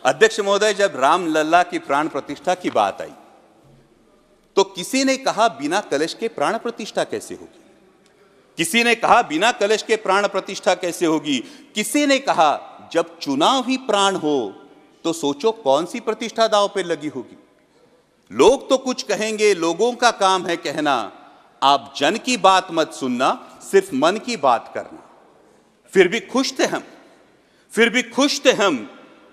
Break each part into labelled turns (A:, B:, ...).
A: अध्यक्ष महोदय, जब रामलला की प्राण प्रतिष्ठा की बात आई तो किसी ने कहा बिना कलश के प्राण प्रतिष्ठा कैसे होगी, किसी ने कहा बिना कलश के प्राण प्रतिष्ठा कैसे होगी, किसी ने कहा जब चुनाव ही प्राण हो तो सोचो कौन सी प्रतिष्ठा दांव पे लगी होगी। लोग तो कुछ कहेंगे, लोगों का काम है कहना, आप जन की बात मत सुनना, सिर्फ मन की बात करना। फिर भी खुश थे हम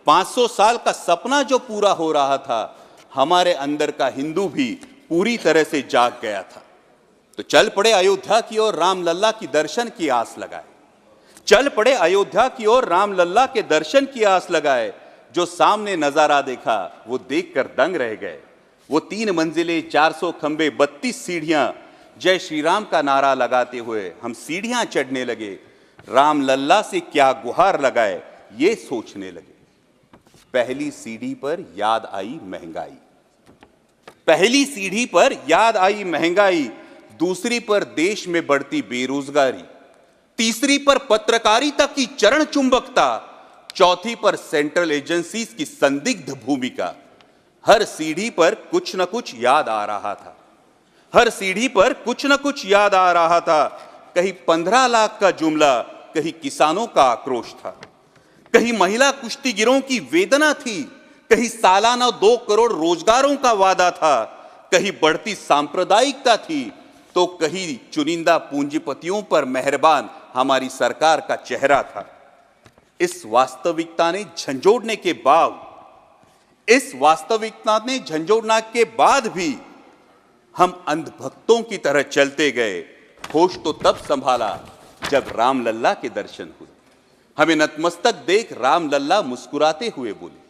A: 500 साल का सपना जो पूरा हो रहा था, हमारे अंदर का हिंदू भी पूरी तरह से जाग गया था। तो चल पड़े अयोध्या की ओर, रामलला की दर्शन की आस लगाए। चल पड़े अयोध्या की ओर, रामलला के दर्शन की आस लगाए। जो सामने नजारा देखा वो देखकर दंग रह गए। वो 3 मंजिले, 400 खंबे, 32 सीढ़ियां, जय श्री राम का नारा लगाते हुए हम सीढ़ियां चढ़ने लगे। रामलला से क्या गुहार लगाए ये सोचने लगे। पहली सीढ़ी पर याद आई महंगाई, पहली सीढ़ी पर याद आई महंगाई, दूसरी पर देश में बढ़ती बेरोजगारी, तीसरी पर पत्रकारिता की चरण चुंबकता, चौथी पर सेंट्रल एजेंसीज की संदिग्ध भूमिका। हर सीढ़ी पर कुछ न कुछ याद आ रहा था, हर सीढ़ी पर कुछ न कुछ याद आ रहा था। कहीं 15 लाख का जुमला, कहीं किसानों का आक्रोश था, कहीं महिला कुश्तीगिरों की वेदना थी, कहीं सालाना 2 करोड़ रोजगारों का वादा था, कहीं बढ़ती सांप्रदायिकता थी, तो कहीं चुनिंदा पूंजीपतियों पर मेहरबान हमारी सरकार का चेहरा था। इस वास्तविकता ने झंझोड़ने के बाद भी हम अंधभक्तों की तरह चलते गए। होश तो तब संभाला जब रामलला के दर्शन हुए। हमें नतमस्तक देख रामलला मुस्कुराते हुए बोले,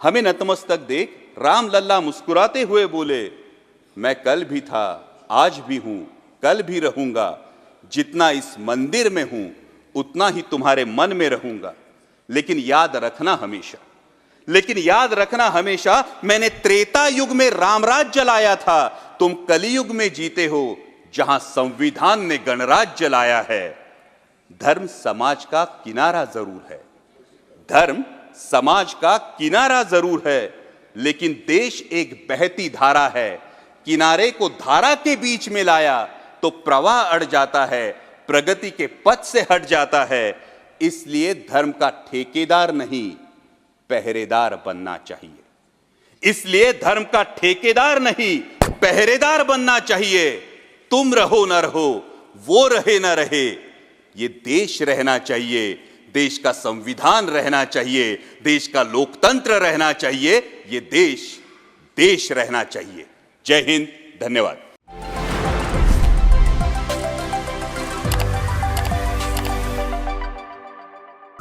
A: हमें नतमस्तक देख रामलला मुस्कुराते हुए बोले, मैं कल भी था, आज भी हूं, कल भी रहूंगा। जितना इस मंदिर में हूं उतना ही तुम्हारे मन में रहूंगा। लेकिन याद रखना हमेशा मैंने त्रेता युग में रामराज जलाया था, तुम कलियुग में जीते हो जहां संविधान ने गणराज जलाया है। धर्म समाज का किनारा जरूर है, धर्म समाज का किनारा जरूर है, लेकिन देश एक बहती धारा है। किनारे को धारा के बीच में लाया तो प्रवाह अड़ जाता है, प्रगति के पथ से हट जाता है। इसलिए धर्म का ठेकेदार नहीं, पहरेदार बनना चाहिए। इसलिए धर्म का ठेकेदार नहीं, पहरेदार बनना चाहिए। तुम रहो न रहो, वो रहे न रहे, ये देश रहना चाहिए, देश का संविधान रहना चाहिए, देश का लोकतंत्र रहना चाहिए, ये देश रहना चाहिए। जय हिंद, धन्यवाद।